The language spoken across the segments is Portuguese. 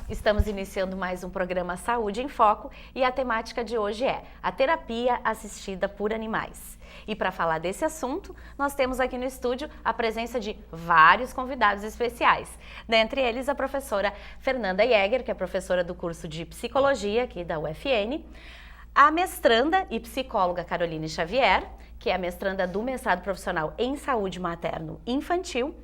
Estamos iniciando mais um programa Saúde em Foco e a temática de hoje é a terapia assistida por animais. E para falar desse assunto, nós temos aqui no estúdio a presença de vários convidados especiais. Dentre eles, a professora Fernanda Jäger, que é professora do curso de Psicologia aqui da UFN, a mestranda e psicóloga Caroline Xavier, que é a mestranda do mestrado profissional em Saúde Materno-Infantil.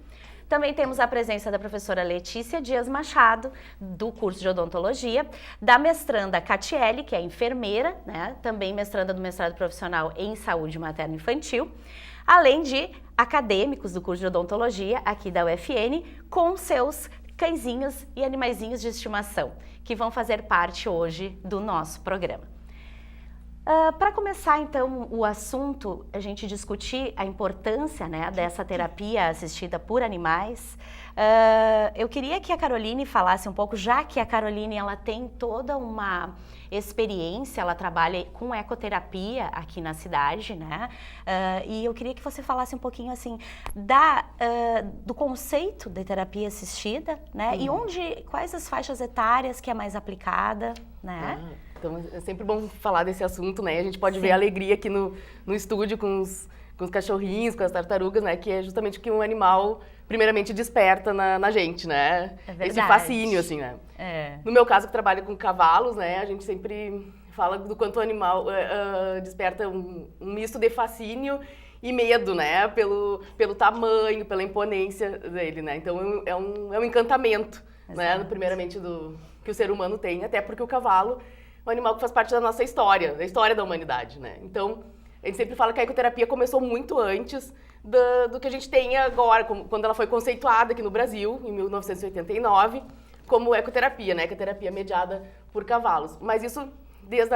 Também temos a presença da professora Letícia Dias Machado, do curso de Odontologia, da mestranda Catiele, que é enfermeira, né? Também mestranda do mestrado profissional em Saúde Materno-Infantil, além de acadêmicos do curso de Odontologia aqui da UFN, com seus cãezinhos e animaizinhos de estimação, que vão fazer parte hoje do nosso programa. Para começar, então, o assunto, a gente discutir a importância, né, dessa terapia assistida por animais, eu queria que a Caroline falasse um pouco, já que a Caroline ela tem toda uma experiência, ela trabalha com ecoterapia aqui na cidade, né? E eu queria que você falasse um pouquinho assim do conceito de terapia assistida, né? E quais as faixas etárias que é mais aplicada, né? Então é sempre bom falar desse assunto, né? A gente pode ver a alegria aqui no estúdio com os cachorrinhos, com as tartarugas, né? Que é justamente o que um animal, primeiramente, desperta na gente, né? É verdade. Esse fascínio, assim, né? No meu caso, que trabalho com cavalos, né? A gente sempre fala do quanto o animal desperta um misto de fascínio e medo, né? Pelo tamanho, pela imponência dele, né? Então é um encantamento, né? Primeiramente, que o ser humano tem, até porque o cavalo é um animal que faz parte da nossa história, da história da humanidade, né? Então, a gente sempre fala que a ecoterapia começou muito antes do que a gente tem agora, quando ela foi conceituada aqui no Brasil, em 1989, como ecoterapia, né? Ecoterapia mediada por cavalos. Mas isso desde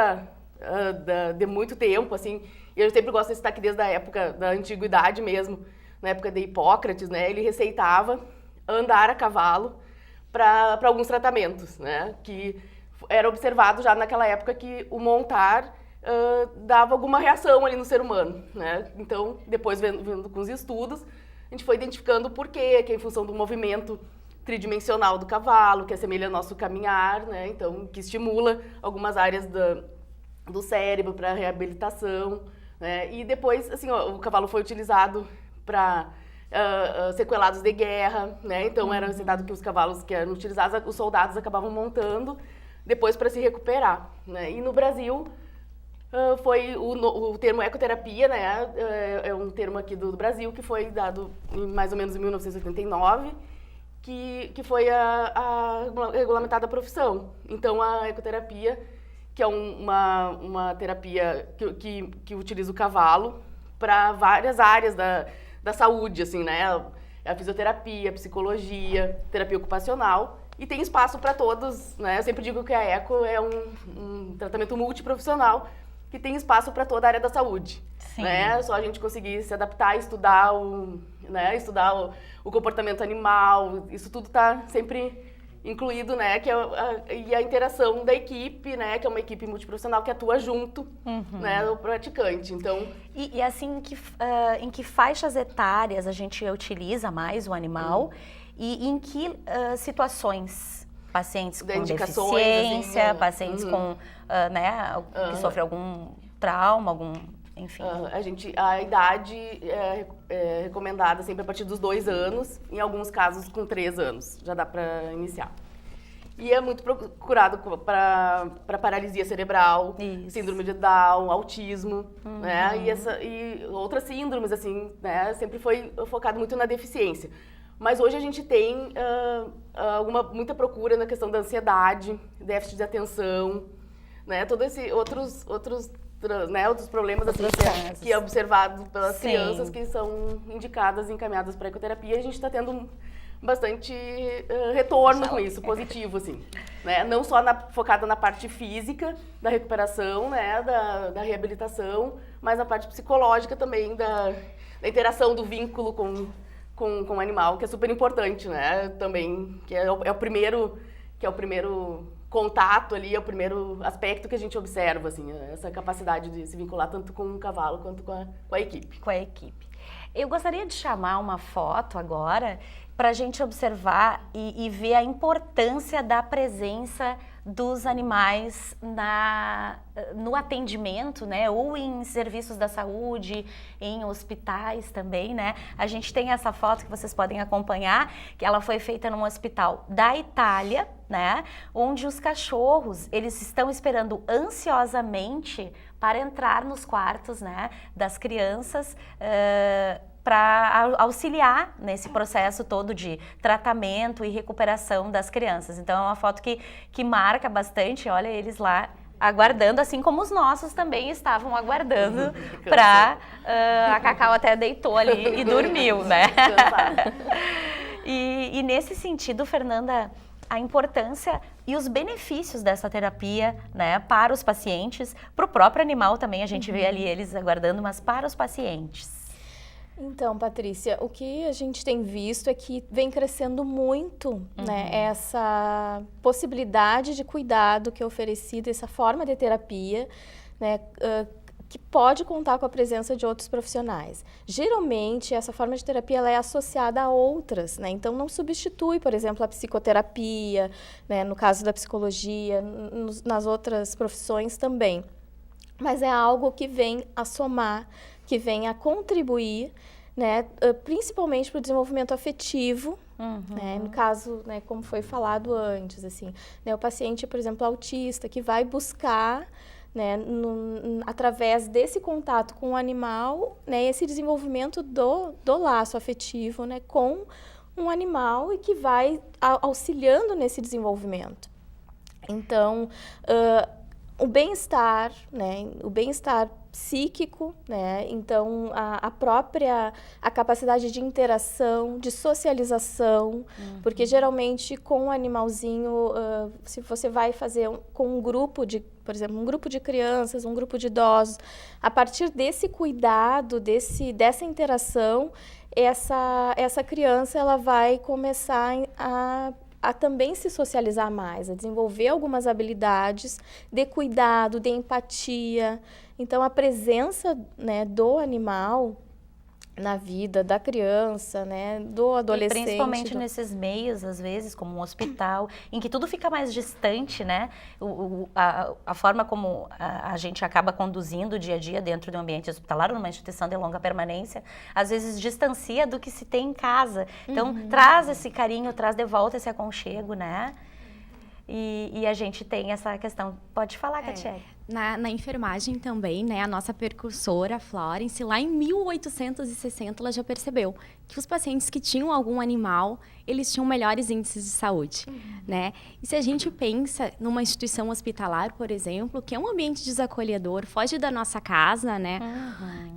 de muito tempo, assim, e eu sempre gosto de citar que desde a época da antiguidade mesmo, na época de Hipócrates, né? Ele receitava andar a cavalo para alguns tratamentos, né? Que era observado já naquela época que o montar dava alguma reação ali no ser humano, né? Então, depois vendo com os estudos, a gente foi identificando o porquê, que é em função do movimento tridimensional do cavalo, que assemelha ao nosso caminhar, né? Então, que estimula algumas áreas do cérebro para reabilitação, né? E depois, assim, o cavalo foi utilizado para sequelados de guerra, né? Então, era citado que os cavalos que eram utilizados, os soldados acabavam montando depois para se recuperar, né? E no Brasil foi o termo ecoterapia, né? É um termo aqui do Brasil que foi dado mais ou menos em 1989, que foi a regulamentada a profissão. Então a ecoterapia, que é uma terapia que utiliza o cavalo para várias áreas da saúde, assim, né? A fisioterapia, a psicologia, terapia ocupacional. E tem espaço para todos, né? Eu sempre digo que a eco é um tratamento multiprofissional que tem espaço para toda a área da saúde. Sim. Né? Só a gente conseguir se adaptar, estudar o comportamento animal, isso tudo está sempre incluído, né? E a interação da equipe, né? Que é uma equipe multiprofissional que atua junto, né? Do praticante. Então, e assim, em que faixas etárias a gente utiliza mais o animal? E em que situações? Pacientes com deficiência, assim, pacientes com, que sofrem algum trauma, enfim. A idade é recomendada sempre a partir dos 2 anos, em alguns casos com 3 anos, já dá para iniciar. E é muito procurado para paralisia cerebral, síndrome de Down, autismo, né? E outras síndromes, assim, né? Sempre foi focado muito na deficiência. Mas hoje a gente tem muita procura na questão da ansiedade, déficit de atenção, né? Todos esses outros problemas assim, que é observado pelas crianças que são indicadas e encaminhadas para a ecoterapia. E a gente está tendo bastante retorno com isso, positivo, assim. Né? Não só focada na parte física da recuperação, né? Da reabilitação, mas na parte psicológica também, da interação, do vínculo com o animal, que é super importante, né? Também, que é o primeiro contato ali, é o primeiro aspecto que a gente observa, assim, essa capacidade de se vincular tanto com o cavalo quanto com a equipe. Com a equipe. Eu gostaria de chamar uma foto agora para a gente observar e ver a importância da presença dos animais no atendimento, né, ou em serviços da saúde, em hospitais também, né. A gente tem essa foto que vocês podem acompanhar, que ela foi feita num hospital da Itália, né, onde os cachorros, eles estão esperando ansiosamente para entrar nos quartos, né, das crianças, para auxiliar nesse processo todo de tratamento e recuperação das crianças. Então é uma foto que marca bastante, olha eles lá aguardando, assim como os nossos também estavam aguardando para... a Cacau até deitou ali e dormiu, né? E nesse sentido, Fernanda, a importância e os benefícios dessa terapia, né, para os pacientes, para o próprio animal também, a gente vê ali eles aguardando, mas para os pacientes. Então, Patrícia, o que a gente tem visto é que vem crescendo muito, né, essa possibilidade de cuidado que é oferecida, essa forma de terapia, né, que pode contar com a presença de outros profissionais. Geralmente, essa forma de terapia ela é associada a outras, né, então não substitui, por exemplo, a psicoterapia, né, no caso da psicologia, nas outras profissões também. Mas é algo que vem a somar, que vem a contribuir, né, principalmente para o desenvolvimento afetivo, né, no caso, né, como foi falado antes, assim, né, o paciente, por exemplo, autista, que vai buscar, né, através desse contato com o animal, né, esse desenvolvimento do laço afetivo, né, com um animal e que vai auxiliando nesse desenvolvimento. Então, o bem-estar, né, o bem-estar psíquico, né, então a capacidade de interação, de socialização, porque geralmente com o animalzinho, se você vai fazer com um grupo de, por exemplo, um grupo de crianças, um grupo de idosos, a partir desse cuidado, dessa interação, essa criança ela vai começar a também se socializar mais, a desenvolver algumas habilidades de cuidado, de empatia. Então, a presença, né, do animal na vida da criança, né, do adolescente. E principalmente nesses meios, às vezes, como um hospital, em que tudo fica mais distante, né? A forma como a gente acaba conduzindo o dia a dia dentro do ambiente hospitalar, numa instituição de longa permanência, às vezes distancia do que se tem em casa. Então, traz esse carinho, traz de volta esse aconchego, né? E a gente tem essa questão. Pode falar, Katia. Na enfermagem também, né, a nossa precursora, a Florence, lá em 1860, ela já percebeu que os pacientes que tinham algum animal, eles tinham melhores índices de saúde, né? E se a gente pensa numa instituição hospitalar, por exemplo, que é um ambiente desacolhedor, foge da nossa casa, né?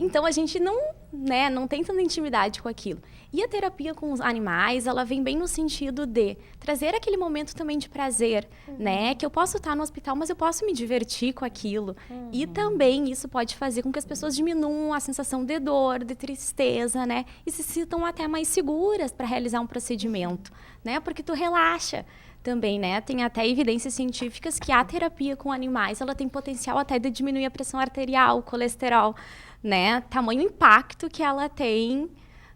Então, a gente não tem tanta intimidade com aquilo. E a terapia com os animais, ela vem bem no sentido de trazer aquele momento também de prazer, né? Que eu posso estar no hospital, mas eu posso me divertir com aquilo. E também isso pode fazer com que as pessoas diminuam a sensação de dor, de tristeza, né? E se sintam até mais seguras para realizar um procedimento, né? Porque tu relaxa também, né? Tem até evidências científicas que a terapia com animais, ela tem potencial até de diminuir a pressão arterial, o colesterol, né? Tamanho impacto que ela tem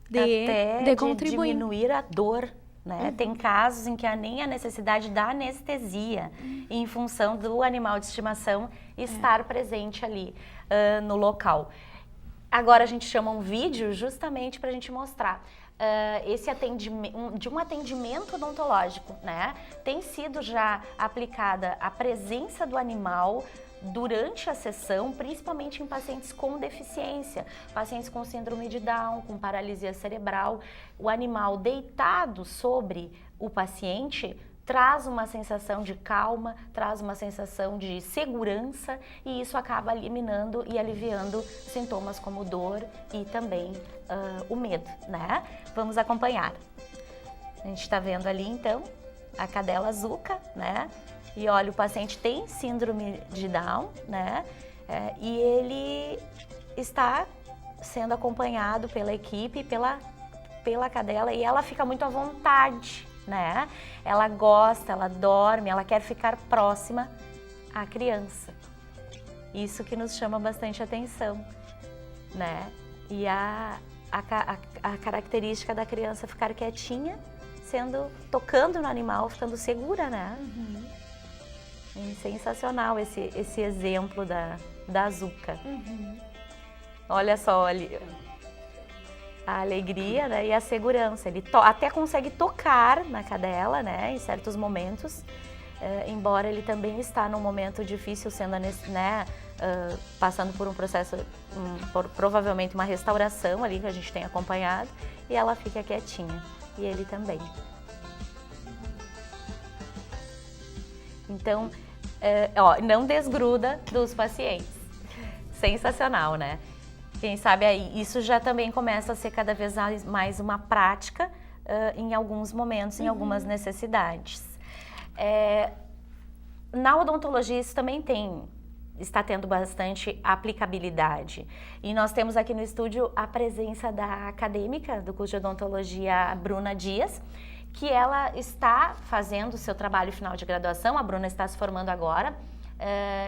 de contribuir. Diminuir a dor, né? Tem casos em que há nem a necessidade da anestesia em função do animal de estimação estar presente ali no local. Agora a gente chama um vídeo justamente para a gente mostrar esse atendimento odontológico, né? Tem sido já aplicada a presença do animal durante a sessão, principalmente em pacientes com deficiência, pacientes com síndrome de Down, com paralisia cerebral. O animal deitado sobre o paciente traz uma sensação de calma, traz uma sensação de segurança e isso acaba eliminando e aliviando sintomas como dor e também o medo, né? Vamos acompanhar. A gente está vendo ali, então, a cadela Zuca, né? E olha, o paciente tem síndrome de Down, né? E ele está sendo acompanhado pela equipe, pela cadela, e ela fica muito à vontade, né? Ela gosta, ela dorme, ela quer ficar próxima à criança. Isso que nos chama bastante atenção, né? E a a característica da criança ficar quietinha, tocando no animal, ficando segura, né? É sensacional esse exemplo da Zuca. Olha só ali, a alegria, né, e a segurança. Ele até consegue tocar na cadela, né, em certos momentos, embora ele também está num momento difícil, sendo, né, passando por um processo, provavelmente uma restauração ali que a gente tem acompanhado, e ela fica quietinha, e ele também. Então, não desgruda dos pacientes. Sensacional, né? Quem sabe aí, isso já também começa a ser cada vez mais uma prática em alguns momentos, em algumas necessidades. Na odontologia isso também está tendo bastante aplicabilidade. E nós temos aqui no estúdio a presença da acadêmica do curso de odontologia, Bruna Dias, que ela está fazendo o seu trabalho final de graduação. A Bruna está se formando agora.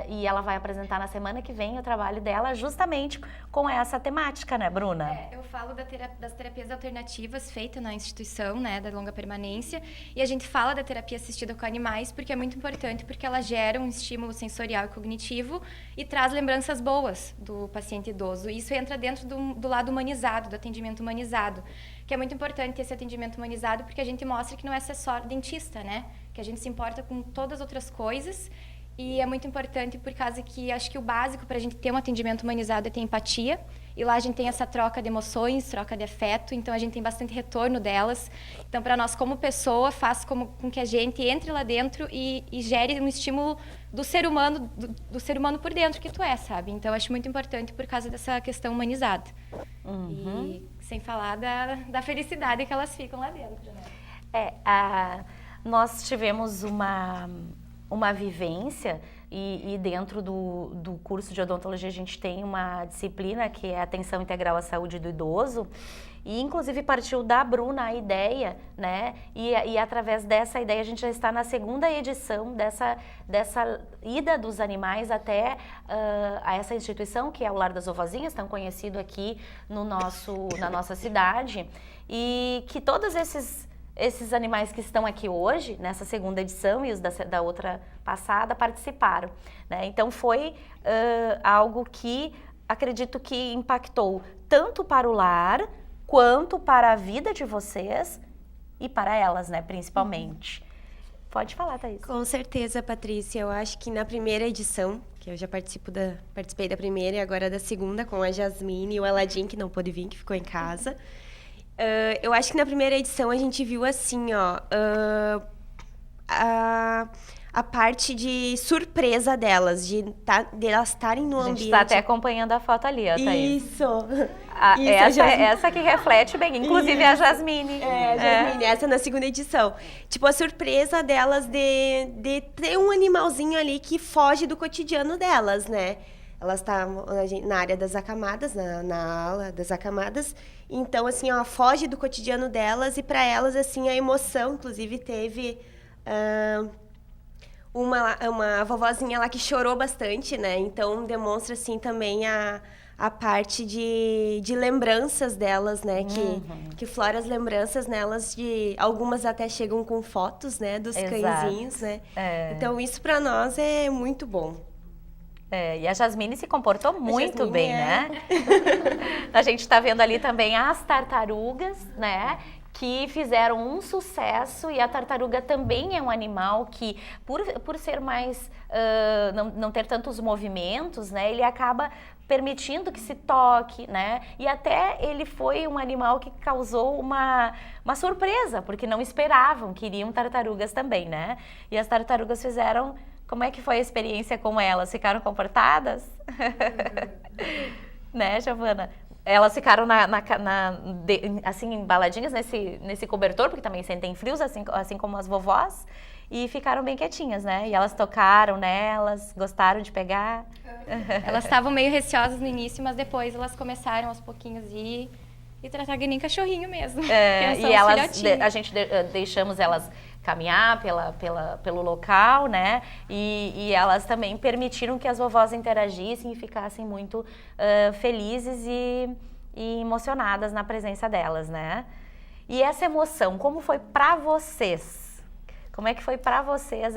E ela vai apresentar na semana que vem o trabalho dela justamente com essa temática, né, Bruna? Eu falo das terapias alternativas feitas na instituição, né, da longa permanência, e a gente fala da terapia assistida com animais porque é muito importante, porque ela gera um estímulo sensorial e cognitivo e traz lembranças boas do paciente idoso. E isso entra dentro do lado humanizado, do atendimento humanizado, que é muito importante esse atendimento humanizado porque a gente mostra que não é só dentista, né, que a gente se importa com todas as outras coisas. E é muito importante por causa que acho que o básico para a gente ter um atendimento humanizado é ter empatia. E lá a gente tem essa troca de emoções, troca de afeto, então a gente tem bastante retorno delas. Então, para nós como pessoa, faz com que a gente entre lá dentro e gere um estímulo do ser humano, do ser humano por dentro que tu é, sabe? Então, eu acho muito importante por causa dessa questão humanizada. E sem falar da felicidade que elas ficam lá dentro, né? Nós tivemos uma vivência e dentro do curso de odontologia a gente tem uma disciplina que é Atenção Integral à Saúde do Idoso e inclusive partiu da Bruna a ideia, né, e através dessa ideia a gente já está na segunda edição dessa ida dos animais até a essa instituição que é o Lar das Vovozinhas, tão conhecido aqui na nossa cidade, e que todos esses animais que estão aqui hoje, nessa segunda edição, e os da outra passada, participaram, né? Então, foi algo que acredito que impactou tanto para o lar, quanto para a vida de vocês e para elas, né, principalmente. Pode falar, Thaís. Com certeza, Patrícia. Eu acho que na primeira edição, que eu já participei da primeira e agora da segunda, com a Jasmine e o Aladim, que não pôde vir, que ficou em casa. Eu acho que na primeira edição a gente viu assim, ó, a parte de surpresa delas, de elas estarem no ambiente. A gente está até acompanhando a foto ali, ó, Thaís. Isso. Essa que reflete bem, inclusive a Jasmine. A Jasmine, essa na segunda edição. Tipo, a surpresa delas de ter um animalzinho ali que foge do cotidiano delas, né? Elas estavam na área das acamadas, na ala das acamadas. Então, assim, ó, foge do cotidiano delas e para elas, assim, a emoção, inclusive, teve uma vovozinha lá que chorou bastante, né? Então, demonstra, assim, também a parte de lembranças delas, né? Que flora as lembranças nelas, algumas até chegam com fotos, né? Dos cãezinhos, né? Então, isso para nós é muito bom. E a Jasmine se comportou muito bem, né? A gente está vendo ali também as tartarugas, né? Que fizeram um sucesso, e a tartaruga também é um animal que, por ser mais, não ter tantos movimentos, né? Ele acaba permitindo que se toque, né? E até ele foi um animal que causou uma surpresa, porque não esperavam, queriam tartarugas também, né? E as tartarugas fizeram... Como é que foi a experiência com elas? Ficaram comportadas? Né, Giovana? Elas ficaram assim, embaladinhas nesse cobertor, porque também sentem frios, assim como as vovós, e ficaram bem quietinhas, né? E elas tocaram nelas, gostaram de pegar. Elas estavam meio receosas no início, mas depois elas começaram aos pouquinhos e tratar que nem cachorrinho mesmo. E a gente deixamos elas caminhar pelo local, né? E elas também permitiram que as vovós interagissem e ficassem muito felizes e emocionadas na presença delas, né? E essa emoção, como foi para vocês? Como é que foi para vocês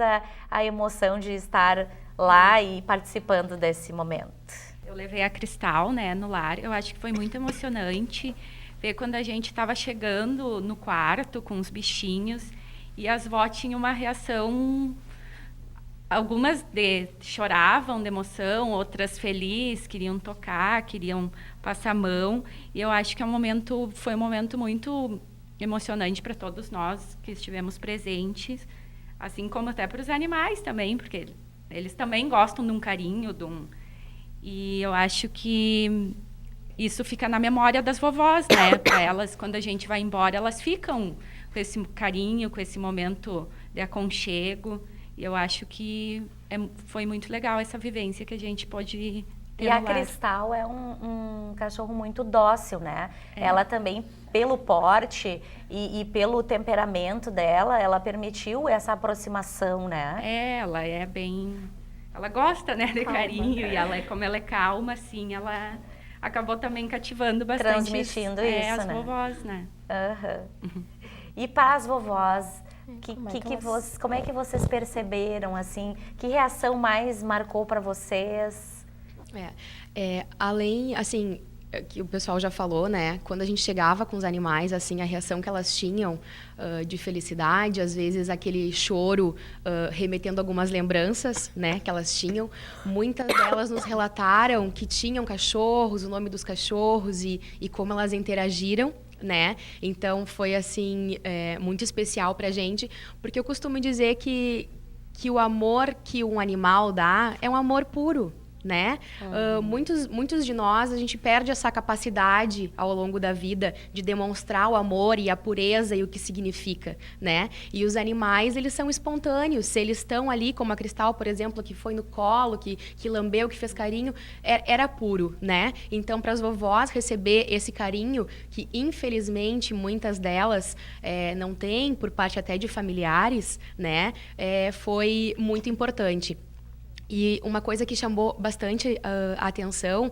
a emoção de estar lá e participando desse momento? Eu levei a Cristal, né, no lar. Eu acho que foi muito emocionante ver quando a gente estava chegando no quarto com os bichinhos e as vó tinham uma reação. Algumas choravam de emoção, outras felizes, queriam tocar, queriam passar a mão. E eu acho que foi um momento muito emocionante para todos nós que estivemos presentes, assim como até para os animais também, porque eles também gostam de um carinho, e eu acho que isso fica na memória das vovós, né? Para elas, quando a gente vai embora, elas ficam com esse carinho, com esse momento de aconchego. E eu acho que foi muito legal essa vivência que a gente pode ter. E a Cristal é um cachorro muito dócil, né? Ela também, pelo porte e pelo temperamento dela, ela permitiu essa aproximação, né? Ela é bem... Ela gosta, né, de carinho. E como ela é calma, assim, ela acabou também cativando bastante. Transmitindo isso, as né? vovós, né? Uhum. E para as vovós, como é que vocês perceberam, assim? Que reação mais marcou para vocês? Além, assim, que o pessoal já falou, né? Quando a gente chegava com os animais, assim, a reação que elas tinham de felicidade, às vezes aquele choro remetendo algumas lembranças, né? Que elas tinham. Muitas delas nos relataram que tinham cachorros, o nome dos cachorros e como elas interagiram, né? Então foi assim muito especial pra gente, porque eu costumo dizer que o amor que um animal dá é um amor puro, né? Muitos de nós, a gente perde essa capacidade ao longo da vida de demonstrar o amor e a pureza e o que significa, né? E os animais, eles são espontâneos. Se eles estão ali, como a Cristal, por exemplo, que foi no colo, que lambeu, que fez carinho, era puro, né? Então, para as vovós receber esse carinho, que infelizmente muitas delas não têm, por parte até de familiares, né? Foi muito importante. E uma coisa que chamou bastante a atenção,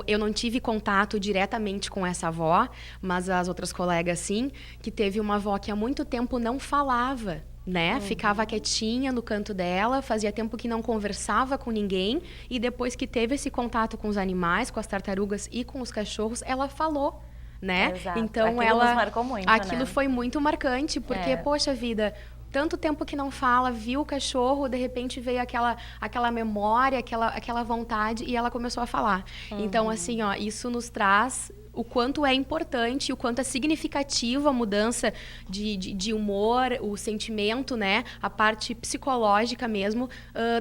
eu não tive contato diretamente com essa avó, mas as outras colegas sim, que teve uma avó que há muito tempo não falava, né? Ficava quietinha no canto dela, fazia tempo que não conversava com ninguém, e depois que teve esse contato com os animais, com as tartarugas e com os cachorros, ela falou, né? Exato. Então aquilo nos marcou muito, aquilo né? foi muito marcante, porque, poxa vida, tanto tempo que não fala, viu o cachorro, de repente veio aquela memória, aquela vontade, e ela começou a falar. Então, assim, isso nos traz o quanto é importante, o quanto é significativo a mudança de humor, o sentimento, né? A parte psicológica mesmo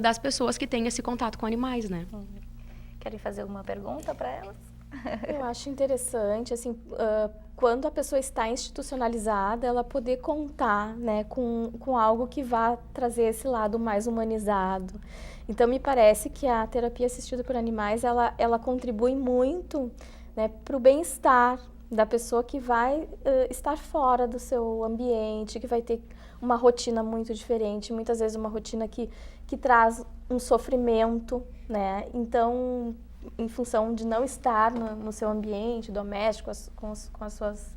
das pessoas que têm esse contato com animais, né? Querem fazer alguma pergunta para elas? Eu acho interessante, assim, quando a pessoa está institucionalizada, ela poder contar, né, com algo que vá trazer esse lado mais humanizado. Então, me parece que a terapia assistida por animais, ela contribui muito, né, para o bem-estar da pessoa que vai estar fora do seu ambiente, que vai ter uma rotina muito diferente, muitas vezes uma rotina que traz um sofrimento, né? Então, em função de não estar no seu ambiente doméstico, com as suas,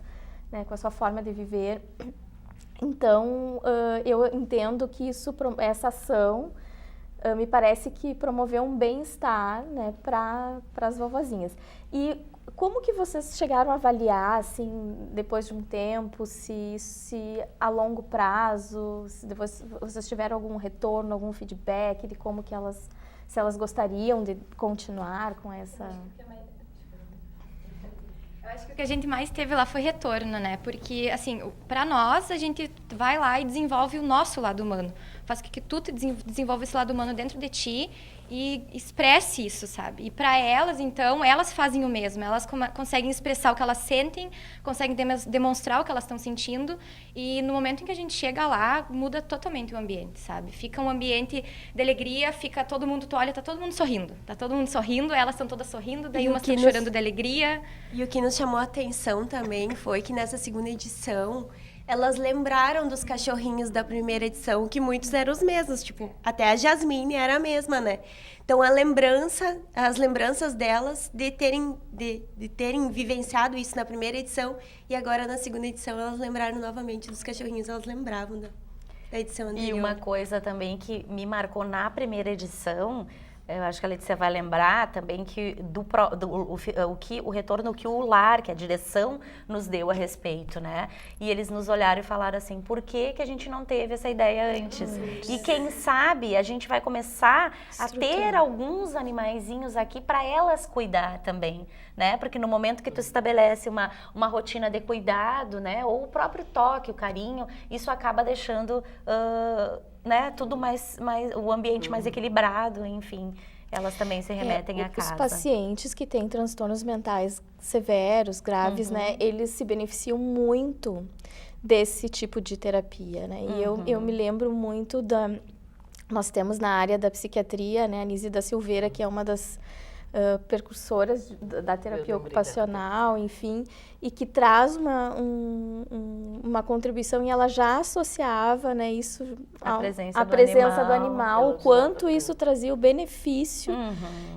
né, com a sua forma de viver. Então, eu entendo que essa ação me parece que promoveu um bem-estar, né, para as vovozinhas. E como que vocês chegaram a avaliar, assim, depois de um tempo, se a longo prazo, se depois vocês tiveram algum retorno, algum feedback de como que se elas gostariam de continuar com essa... Eu acho que o que a gente mais teve lá foi retorno, né? Porque, assim, para nós, a gente vai lá e desenvolve o nosso lado humano. Faz com que tu desenvolva esse lado humano dentro de ti e expresse isso, sabe? E para elas, então, elas fazem o mesmo. Elas conseguem expressar o que elas sentem, conseguem demonstrar o que elas estão sentindo. E no momento em que a gente chega lá, muda totalmente o ambiente, sabe? Fica um ambiente de alegria, fica todo mundo, tu olha, tá todo mundo sorrindo. Tá todo mundo sorrindo, elas estão todas sorrindo, daí umas estão chorando de alegria. E o que nos chamou a atenção também foi que nessa segunda edição, elas lembraram dos cachorrinhos da primeira edição, que muitos eram os mesmos, tipo, até a Jasmine era a mesma, né? Então, as lembranças delas de terem vivenciado isso na primeira edição e agora na segunda edição elas lembraram novamente dos cachorrinhos, elas lembravam da edição anterior. E uma coisa também que me marcou na primeira edição, eu acho que a Letícia vai lembrar também que o retorno que o lar, que a direção nos deu a respeito, né? E eles nos olharam e falaram assim, por que a gente não teve essa ideia antes? E quem sabe a gente vai começar a ter alguns animaizinhos aqui para elas cuidar também, né? Porque no momento que tu estabelece uma rotina de cuidado, né? Ou o próprio toque, o carinho, isso acaba deixando... né, tudo mais o ambiente mais equilibrado, enfim, elas também se remetem à casa. Os pacientes que têm transtornos mentais severos, graves, né, eles se beneficiam muito desse tipo de terapia, né, e eu me lembro muito nós temos na área da psiquiatria, né, a Anísia da Silveira, que é uma das precursoras da terapia ocupacional, enfim, e que traz uma contribuição, e ela já associava, né, isso à presença do animal, o quanto isso trazia o benefício.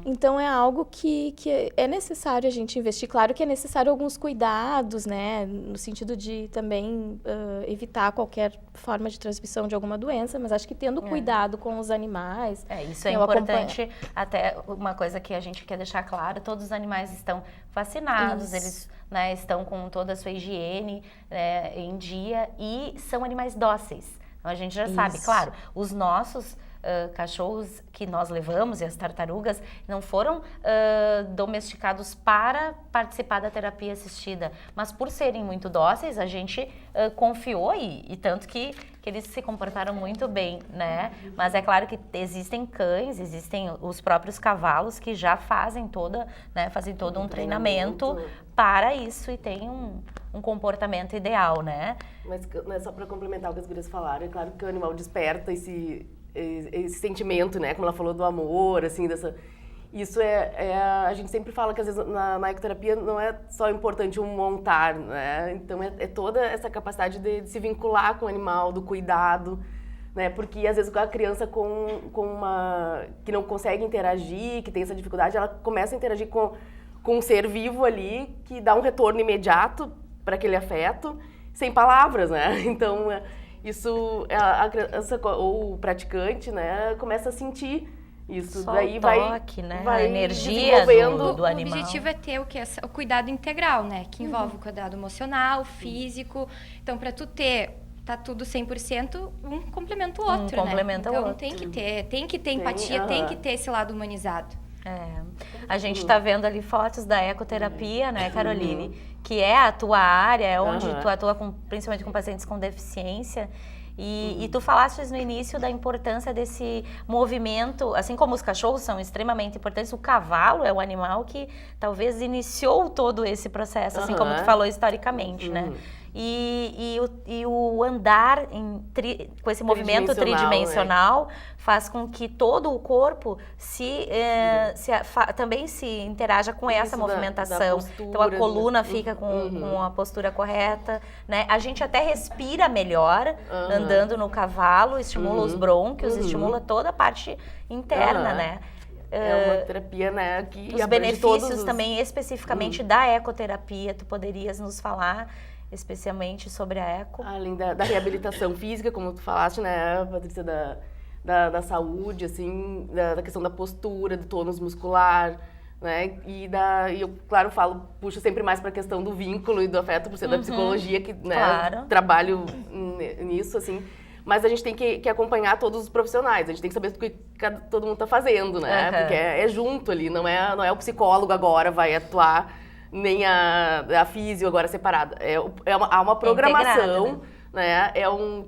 Então, é algo que é necessário a gente investir. Claro que é necessário alguns cuidados, né, no sentido de também evitar qualquer forma de transmissão de alguma doença, mas acho que tendo cuidado com os animais... isso é importante, até uma coisa que a gente quer deixar claro, todos os animais estão vacinados, eles, né, estão com toda a sua higiene em dia e são animais dóceis. Então, a gente já sabe, claro, os nossos cachorros que nós levamos e as tartarugas não foram domesticados para participar da terapia assistida, mas por serem muito dóceis, a gente confiou e tanto que eles se comportaram muito bem, né? Mas é claro que existem cães, existem os próprios cavalos que já fazem todo um treinamento para isso e tem um comportamento ideal, né? Mas só para complementar o que as gurias falaram, é claro que o animal desperta esse sentimento, né? Como ela falou do amor, assim, isso a gente sempre fala que às vezes na ecoterapia não é só importante montar, né? Então é toda essa capacidade de se vincular com o animal, do cuidado, né? Porque às vezes a criança que não consegue interagir, que tem essa dificuldade, ela começa a interagir com um ser vivo ali que dá um retorno imediato para aquele afeto, sem palavras, né? Então isso a criança ou o praticante, né, começa a sentir isso. Só daí o toque, né? vai a energia do animal. O objetivo é ter o cuidado integral, né? Que envolve o cuidado emocional, físico. Então, para tu tá tudo 100%, um complementa o outro, né? Complementa o outro. Então, tem que ter empatia, tem que ter esse lado humanizado. A gente está vendo ali fotos da ecoterapia, né, Caroline? Que é a tua área, onde tu atua principalmente com pacientes com deficiência. E tu falaste no início da importância desse movimento, assim como os cachorros são extremamente importantes, o cavalo é o animal que talvez iniciou todo esse processo, assim como tu falou historicamente, né? E o andar com esse movimento tridimensional faz com que todo o corpo também se interaja com essa movimentação. Postura, então a coluna fica com a postura correta, né? A gente até respira melhor andando no cavalo, estimula os brônquios, estimula toda a parte interna, né? É uma terapia, né? Que os benefícios também especificamente da ecoterapia, tu poderias nos falar especialmente sobre a eco? Além da reabilitação física, como tu falaste, né, Patrícia, da saúde, assim, da questão da postura, do tônus muscular, né, e eu, claro, puxo sempre mais para a questão do vínculo e do afeto, por ser da psicologia, que, né, trabalho nisso, assim, mas a gente tem que acompanhar todos os profissionais, a gente tem que saber o que todo mundo está fazendo, né, porque é junto ali, não é o psicólogo agora vai atuar, nem a físio agora separada. Há uma programação, né?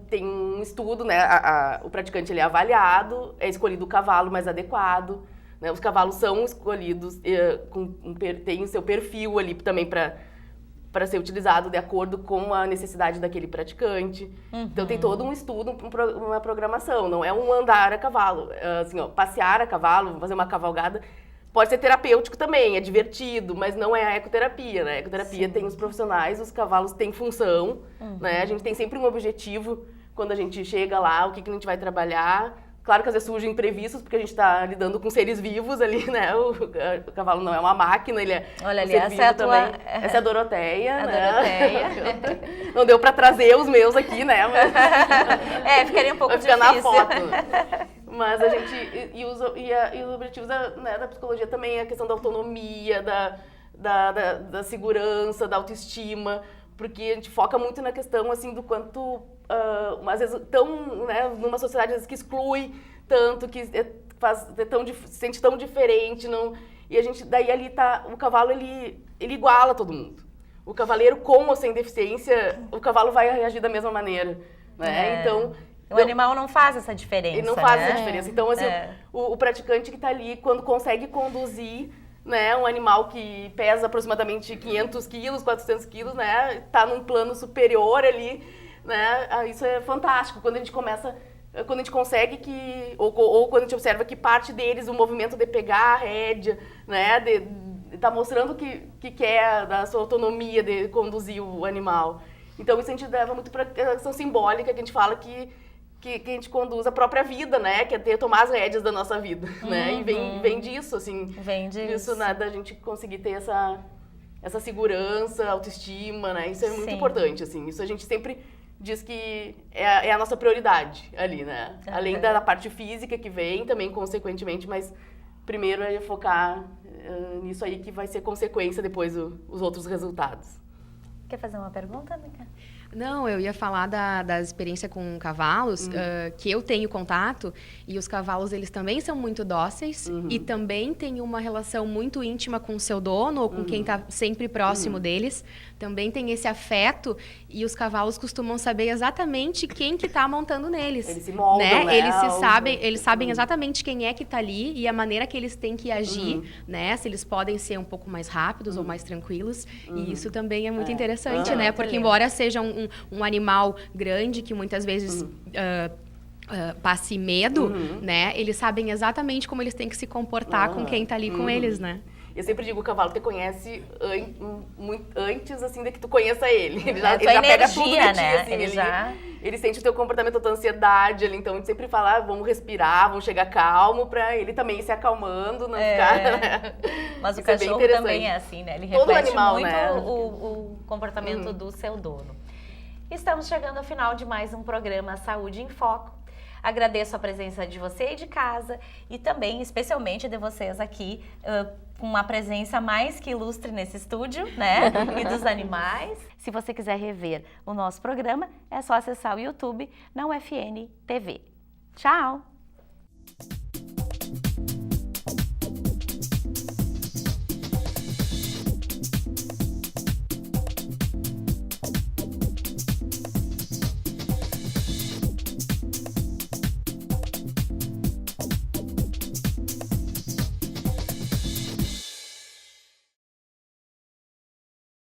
Tem um estudo, né? O praticante ele é avaliado, é escolhido o cavalo mais adequado, né? Os cavalos são escolhidos, tem o seu perfil ali também para ser utilizado de acordo com a necessidade daquele praticante. Então tem todo um estudo, uma programação, não é um andar a cavalo, assim, passear a cavalo, fazer uma cavalgada. pode ser terapêutico também, é divertido, mas não é a ecoterapia, né? A ecoterapia tem os profissionais, os cavalos têm função, né? A gente tem sempre um objetivo quando a gente chega lá, o que a gente vai trabalhar. Claro que às vezes surgem imprevistos, porque a gente está lidando com seres vivos ali, né? O cavalo não é uma máquina, ele é Olha um ali, ser essa vivo é a também. tua... Essa é a Doroteia, A né? Doroteia. Não deu para trazer os meus aqui, né? Mas... ficaria um pouco vai ficar difícil. na foto, né? Mas a gente... E os objetivos da psicologia também é a questão da autonomia, da segurança, da autoestima, porque a gente foca muito na questão, assim, do quanto... às vezes, né, numa sociedade às vezes, que exclui tanto, que se sente tão diferente, não, e a gente, daí ali tá, o cavalo, ele iguala todo mundo. O cavaleiro com ou sem deficiência, o cavalo vai reagir da mesma maneira, né? Então... O animal não faz essa diferença, ele não faz né? essa diferença. Então, assim, o praticante que está ali, quando consegue conduzir, né, um animal que pesa aproximadamente 500 quilos, 400 quilos, né, tá num plano superior ali, né, isso é fantástico. Quando a gente consegue que, ou quando a gente observa que parte deles, o movimento de pegar a rédea, né, tá mostrando que quer da sua autonomia de conduzir o animal. Então, isso a gente leva muito para a questão simbólica, que a gente fala que a gente conduz a própria vida, né? Que é tomar as rédeas da nossa vida, né? E vem disso, assim. Vem disso. Né? Da gente conseguir ter essa segurança, autoestima, né? Isso é muito importante, assim. Isso a gente sempre diz que é a nossa prioridade ali, né? Além da parte física que vem também, consequentemente, mas primeiro é focar nisso aí que vai ser consequência depois os outros resultados. Quer fazer uma pergunta, Mica? Não, eu ia falar da experiência com cavalos, que eu tenho contato, e os cavalos, eles também são muito dóceis e também têm uma relação muito íntima com o seu dono ou com quem está sempre próximo deles. Também tem esse afeto e os cavalos costumam saber exatamente quem que está montando neles. Eles se moldam, né? Eles sabem exatamente quem é que está ali e a maneira que eles têm que agir, né? Se eles podem ser um pouco mais rápidos ou mais tranquilos. E isso também é muito interessante, né? Porque embora seja um animal grande que muitas vezes passe medo, né? Eles sabem exatamente como eles têm que se comportar com quem está ali com eles, né? Eu sempre digo, o cavalo te conhece muito antes, assim, de que tu conheça ele. Ele já energia, pega tudo de ti, né? assim. Ele sente o teu comportamento, a tua ansiedade ali. Então, a gente sempre fala, vamos respirar, vamos chegar calmo, pra ele também ir se acalmando, não ficar... Né? Mas o cachorro também é assim, né? Ele todo reflete animal, muito né? o comportamento do seu dono. Estamos chegando ao final de mais um programa Saúde em Foco. Agradeço a presença de você aí de casa e também, especialmente, de vocês aqui, com uma presença mais que ilustre nesse estúdio, né? E dos animais. Se você quiser rever o nosso programa, é só acessar o YouTube na UFN TV. Tchau!